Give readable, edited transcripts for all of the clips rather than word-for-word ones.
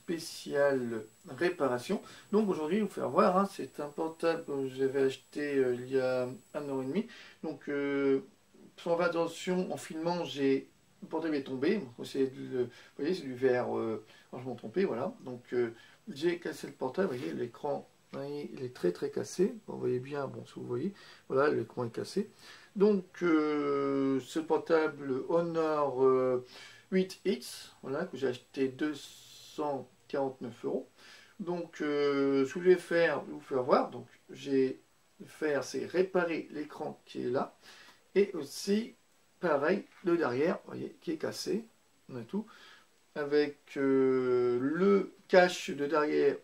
spécial réparation. Donc aujourd'hui, je vais vous faire voir, hein, c'est un portable que j'avais acheté il y a 1 an et demi. Donc sans faire attention, en filmant, le portable est tombé. Vous voyez, c'est du verre franchement trompé, voilà. Donc j'ai cassé le portable, vous voyez, l'écran, il est très cassé. Vous voyez bien, bon, si vous voyez, voilà, l'écran est cassé. Donc ce portable Honor 8X, voilà, que j'ai acheté 249 euros. Donc ce que je vais vous faire voir, donc j'ai faire, c'est réparer l'écran qui est là, et aussi pareil le derrière, vous voyez, qui est cassé, on a tout, avec le cache de derrière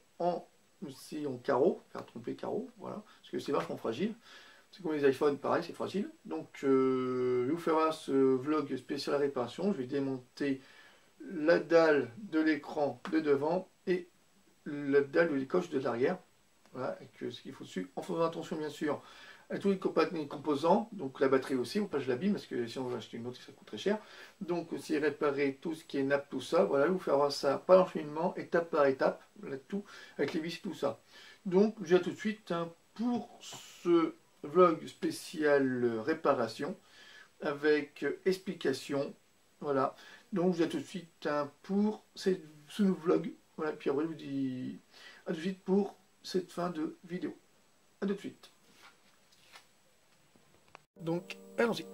aussi en carreau, faire tromper carreau, voilà, parce que c'est vachement fragile. C'est comme les iPhones, pareil, c'est fragile. Donc, je vais vous faire voir ce vlog spécial réparation. Je vais démonter la dalle de l'écran de devant et la dalle de l'écoche de l'arrière. Voilà, avec ce qu'il faut dessus. En faisant attention, bien sûr, à tous les composants. Donc, la batterie aussi, faut pas que je l'abîme, parce que si on veut acheter une autre, ça coûte très cher. Donc, aussi réparer tout ce qui est nappe, tout ça. Voilà, je vais vous faire voir ça par l'enchaînement, étape par étape, là, tout, avec les vis, tout ça. Donc, je vais tout de suite hein, pour ce vlog spécial réparation avec explication, voilà. Donc je vais tout de suite hein, pour ce vlog, voilà, puis après je vous dis à tout de suite pour cette fin de vidéo. À tout de suite. Donc allons-y.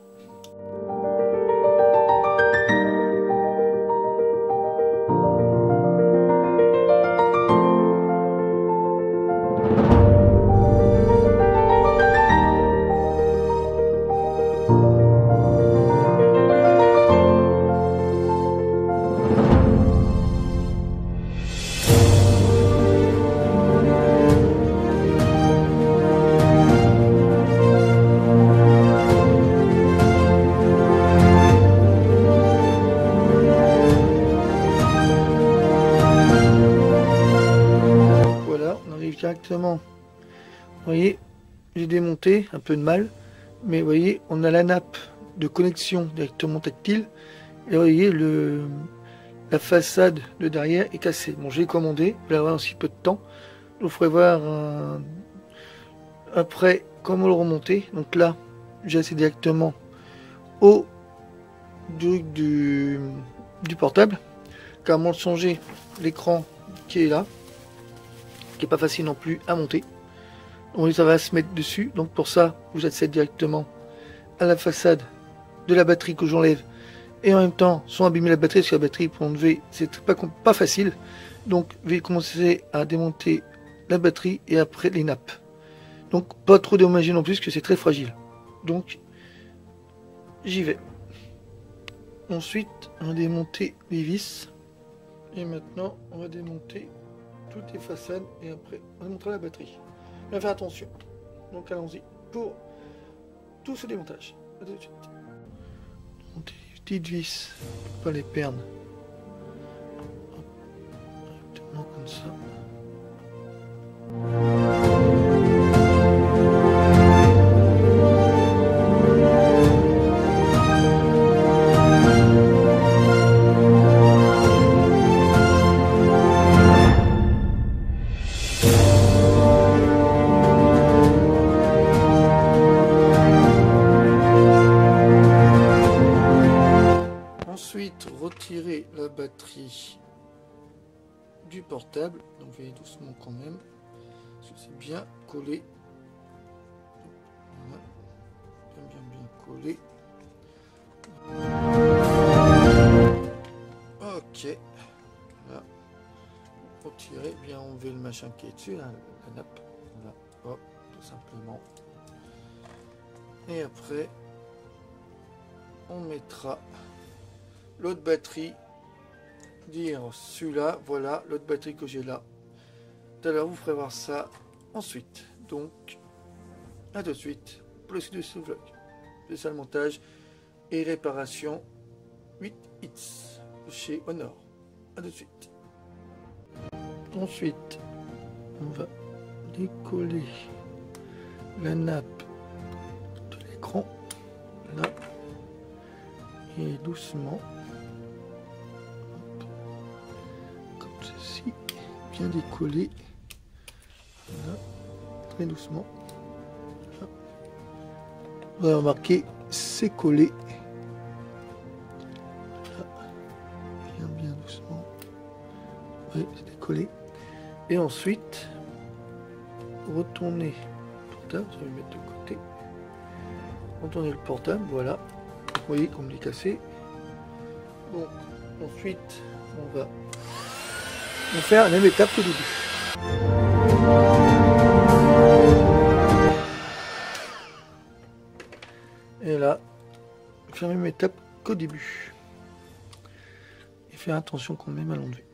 Directement, vous voyez, j'ai démonté un peu de mal, mais vous voyez, on a la nappe de connexion directement tactile, et vous voyez, la façade de derrière est cassée. Bon, j'ai commandé, je vais l'avoir aussi peu de temps, je vous ferai voir après comment le remonter. Donc là, j'ai accès directement au du portable, comment changer l'écran qui est là, qui est pas facile non plus à monter. Donc ça va se mettre dessus. Donc pour ça, vous accédez directement à la façade de la batterie que j'enlève. Et en même temps, sans abîmer la batterie, parce que la batterie pour enlever, c'est pas facile. Donc je vais commencer à démonter la batterie et après les nappes. Donc pas trop dédommager non plus, parce que c'est très fragile. Donc j'y vais. Ensuite, on va démonter les vis. Et maintenant, on va démonter toutes les façades et après on va montrer la batterie. On va faire attention. Donc allons-y pour tout ce démontage. À tout de suite. Monter les petites vis pour pas les perdre. Directement comme ça. Retirer la batterie du portable, donc vous voyez doucement quand même, parce que c'est bien collé, voilà. bien collé. Ok, là, retirer, bien enlever le machin qui est dessus, la nappe, voilà, hop, tout simplement. Et après, on mettra l'autre batterie, dire celui-là, voilà l'autre batterie que j'ai là. Tout à l'heure vous ferez voir ça ensuite. Donc à tout de suite pour le suite de ce vlog. Spécial montage et réparation 8X chez Honor. À tout de suite. Ensuite on va décoller la nappe de l'écran là et doucement. Comme ça. ceci, bien décoller. Voilà, très doucement. Vous allez remarquer, c'est collé. Voilà. Bien doucement. Oui, c'est décollé. Et ensuite, retournez le portable, je vais le mettre de côté. Retournez le portable, voilà. Vous voyez comme il est cassé. Bon, ensuite, on va faire la même étape qu'au début. Et là, faire la même étape qu'au début. Et faire attention quand même à l'enlever.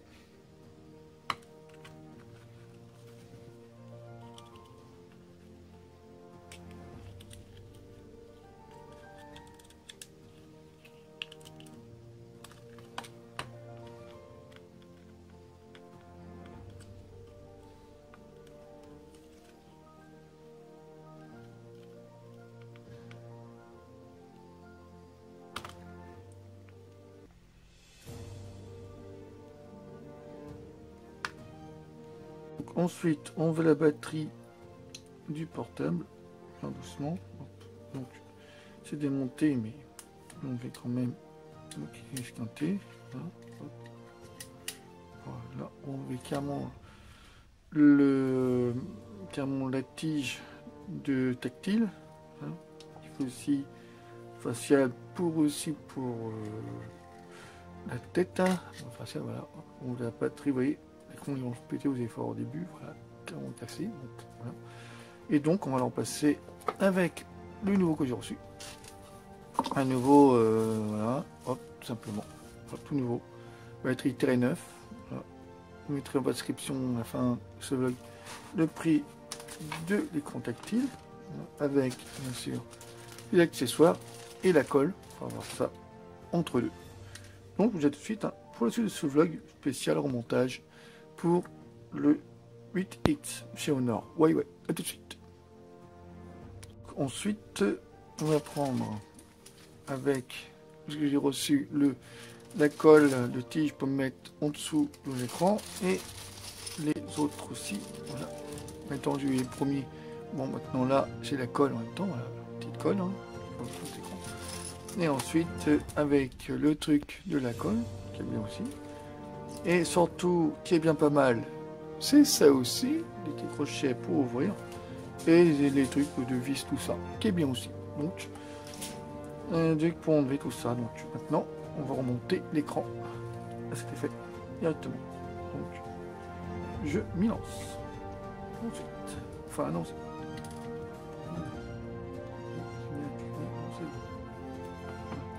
Ensuite, on veut la batterie du portable, bien doucement. Donc, c'est démonté, mais on fait quand même esquinté. Voilà, on met carrément la tige de tactile. Hein. Il faut aussi facial pour la tête. Hein. Facial, voilà. On a la batterie, vous voyez. L'écran ils vont se péter aux efforts au début, voilà, clairement cassé. Donc, voilà. Et donc on va l'emplacer avec le nouveau que j'ai reçu. Un nouveau, voilà, hop, tout simplement, hop, tout nouveau. Batterie très neuf. Voilà. Vous mettrez en description à la fin de ce vlog le prix de l'écran tactile, voilà, avec bien sûr les accessoires et la colle. On va voir ça entre deux. Donc je vous dis tout de suite hein, pour la suite de ce vlog spécial remontage pour le 8X chez Honor. Ouais, à tout de suite. Ensuite, on va prendre avec ce que j'ai reçu la colle de tige pour mettre en dessous de l'écran et les autres aussi. Voilà. Maintenant, j'ai eu les premiers. Bon, maintenant là, j'ai la colle en même temps. Voilà, petite colle. Hein, et ensuite, avec le truc de la colle, qui est bien aussi. Et surtout, qui est bien pas mal, c'est ça aussi, les petits crochets pour ouvrir, et les trucs de vis, tout ça, qui est bien aussi. Donc, pour enlever tout ça. Donc, maintenant, on va remonter l'écran. C'était fait directement. Donc, je m'y lance. Ensuite, enfin, non, c'est...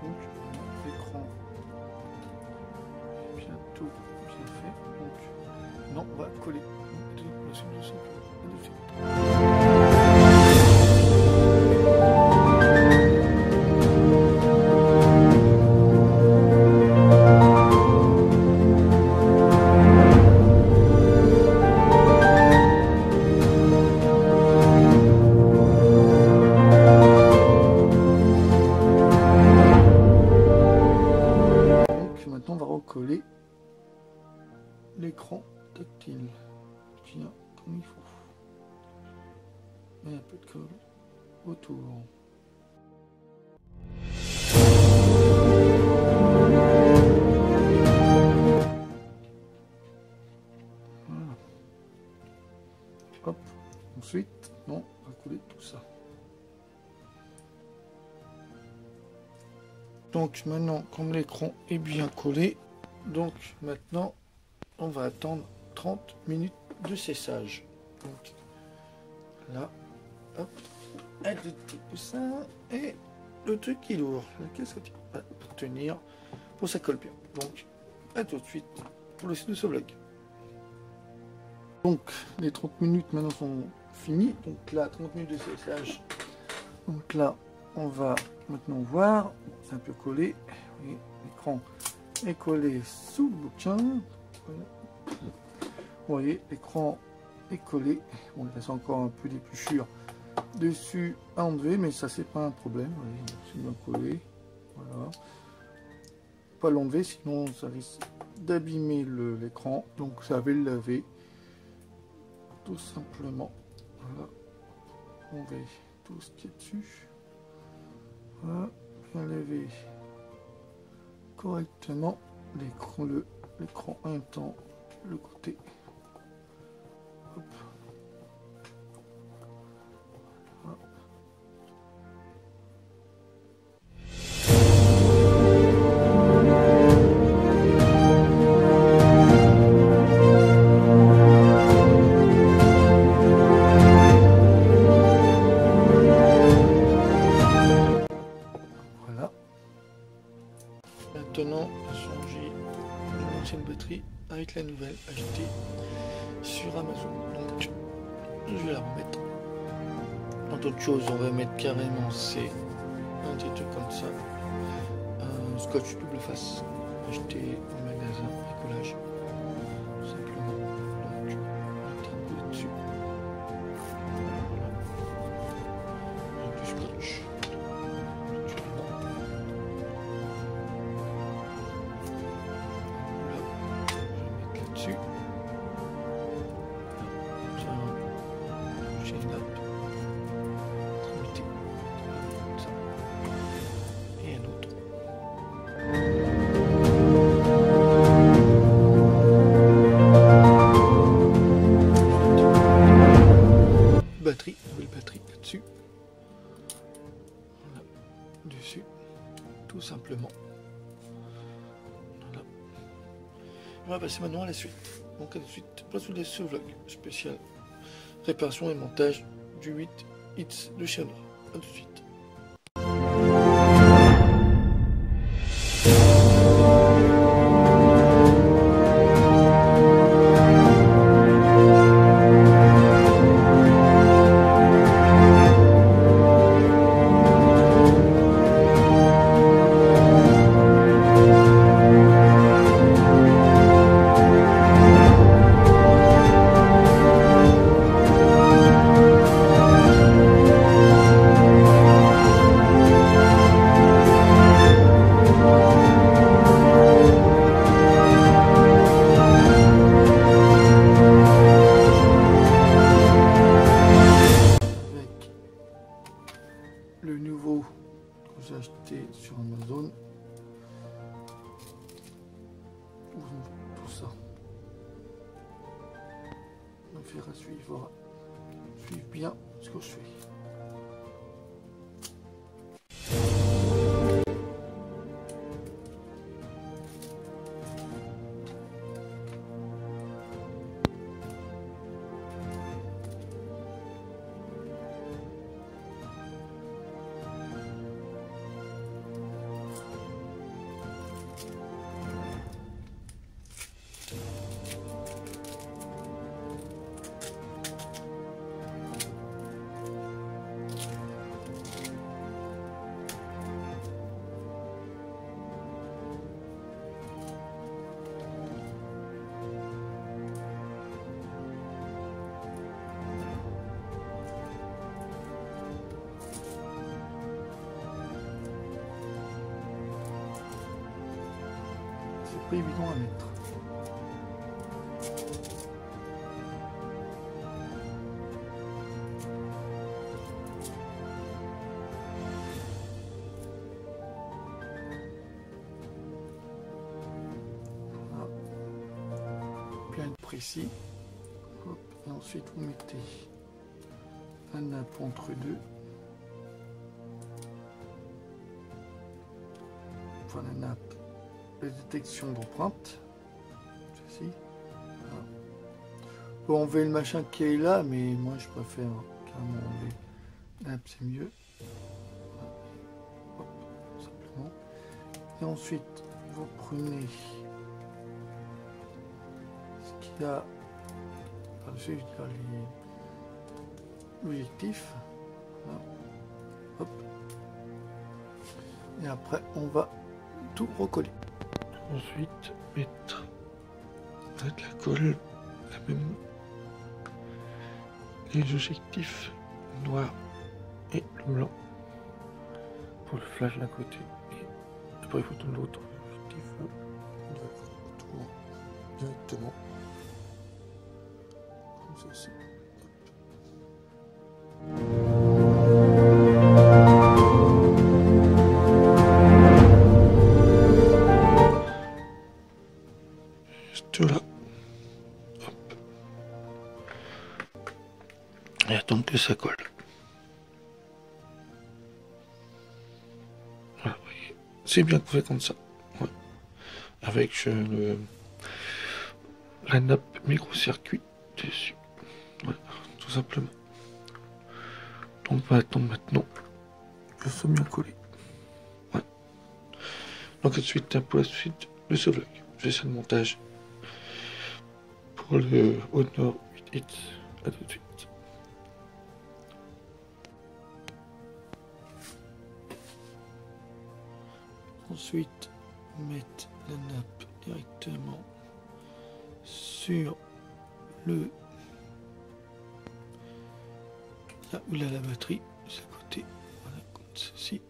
Donc, l'écran est bientôt bien fait. Donc, non, on va coller. Maintenant, on va recoller l'écran tactile. Bien comme il faut. Et un peu de colle autour. Voilà. Hop. Ensuite, on va coller tout ça. Donc maintenant, comme l'écran est bien collé, donc maintenant, on va attendre 30 minutes de séchage. Donc là, hop, avec le petit poussin et le truc qui ouvre. Qu'est-ce que tu vas tenir pour ça colle bien. Donc, à tout de suite pour le site de ce vlog. Donc, les 30 minutes maintenant sont finies. Donc là, 30 minutes de séchage. Donc là, on va maintenant voir. C'est un peu collé. L'écran est collé sous le bouquin. Voilà. Vous voyez, l'écran est collé. Bon, il reste encore un peu d'épluchure dessus à enlever, mais ça, c'est pas un problème. C'est bien collé. Voilà. Pas l'enlever, sinon ça risque d'abîmer l'écran, donc ça va le laver tout simplement. Voilà, on met tout ce qui est dessus. Voilà, bien laver correctement l'écran en même temps le côté. Hop. Voilà. Voilà. Maintenant, changer l'ancienne batterie avec la nouvelle achetée sur Amazon. Donc, je vais la remettre. Dans d'autres choses, on va mettre carrément un petit truc comme ça, un scotch double face acheté au magasin bricolage, tout simplement. Donc, mettre un peu dessus. Voilà. Du scotch. Dessus. J'ai une nappe. Trinité. Comme ça. Et un autre. Batterie, nouvelle batterie là-dessus. Voilà. Dessus. Tout simplement. Voilà. On va passer maintenant à la suite. Donc à la suite, place de ce vlog spécial réparation et montage du 8 hits de Xiaomi. A tout de suite. Le nouveau que j'ai acheté sur Amazon, tout ça, on fera suivre bien ce que je fais. Pas évident à mettre. Voilà. Bien précis. Hop. Et ensuite vous mettez un nappe entre deux. Enfin la nappe. La détection d'empreinte, ceci. Voilà. Bon, on enlever le machin qui est là, mais moi je préfère carrément enlever. Là, c'est mieux. Voilà. Hop, simplement. Et ensuite, vous prenez ce qu'il y a par-dessus, les objectifs. Voilà. Hop. Et après, on va tout recoller. Ensuite, mettre avec la colle, la même, les objectifs noirs et le blanc pour le flash d'un côté. Et après, il faut tourner l'autre objectif autour. directement. Comme ceci. Juste là. Hop. Et attendre que ça colle. Voilà, c'est bien fait comme ça. Ouais. Avec la nappe micro-circuit dessus. Voilà, tout simplement. Donc on va attendre maintenant que ce soit bien collé. Ouais. Donc tout de suite, pour la suite de ce vlog, je vais faire le montage pour le Honor 8X. À tout de suite. Ensuite, mettre la nappe directement sur le là où il a la batterie, c'est à côté, voilà, comme ceci,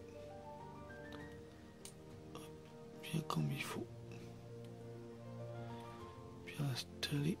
bien comme il faut, bien installé.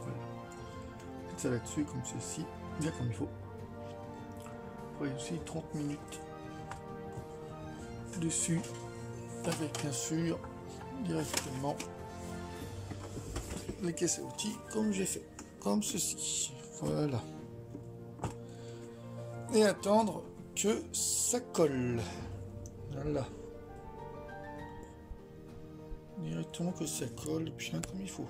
Voilà. Faites ça là-dessus, comme ceci, bien comme il faut. Vous voyez aussi 30 minutes dessus, avec bien sûr directement les caisses à outils, comme j'ai fait, comme ceci. Voilà. Et attendre que ça colle. Voilà. Directement que ça colle bien comme il faut.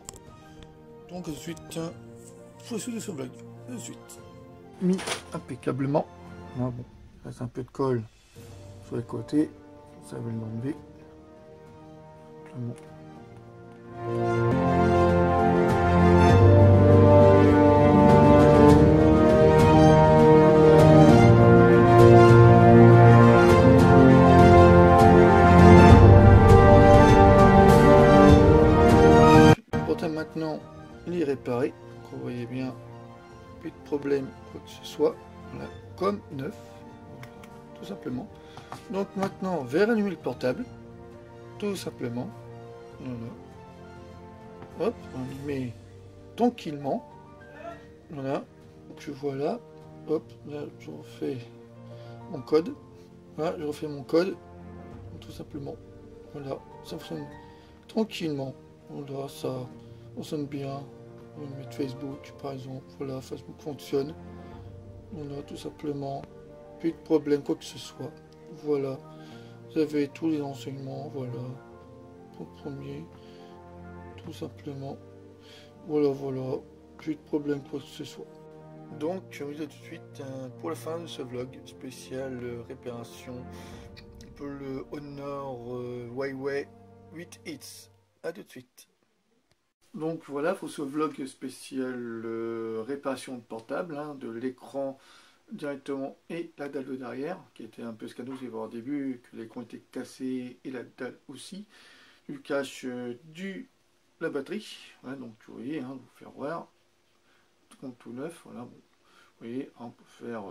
Donc, de suite, pour la suite de ce vlog, de suite. Mis impeccablement. Ah bon, il reste un peu de colle sur les côtés. Ça va l'enlever. Simplement. Maintenant, il est réparé. Donc, vous voyez bien, plus de problème, quoi que ce soit. Voilà, comme neuf, tout simplement. Donc maintenant, on va rallumer le portable, tout simplement. Voilà. Hop, on y met tranquillement. Voilà. Donc je vois là. Hop, là, je refais mon code. Voilà, je refais mon code, tout simplement. Voilà, ça fonctionne tranquillement. Voilà, ça fonctionne bien. On va mettre Facebook par exemple. Voilà, Facebook fonctionne. Voilà, tout simplement. Plus de problème, quoi que ce soit. Voilà. Vous avez tous les renseignements. Voilà. Pour le premier. Tout simplement. Voilà, voilà. Plus de problème, quoi que ce soit. Donc, je vous dis tout de suite pour la fin de ce vlog spécial réparation pour le Honor Huawei 8X. A tout de suite. Donc voilà pour ce vlog spécial réparation de portable, hein, de l'écran directement et la dalle de derrière, qui était un peu scandaleuse, vous voir au début que l'écran était cassé et la dalle aussi, du cache la batterie, voilà, donc vous voyez, hein, vous faire voir, tout neuf, voilà, bon, vous voyez, hein, on peut faire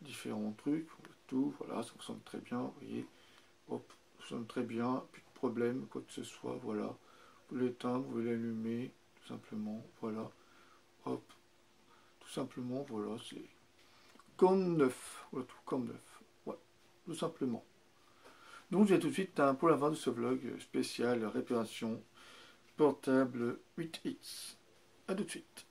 différents trucs, tout, voilà, ça fonctionne très bien, vous voyez, hop, sonne très bien, plus de problème, quoi que ce soit, voilà. Vous l'éteindre, vous l'allumer, tout simplement, voilà. Hop, tout simplement, voilà, c'est comme neuf, voilà, tout comme neuf, ouais, tout simplement. Donc, je vais tout de suite pour la fin de ce vlog spécial réparation portable 8X. A tout de suite.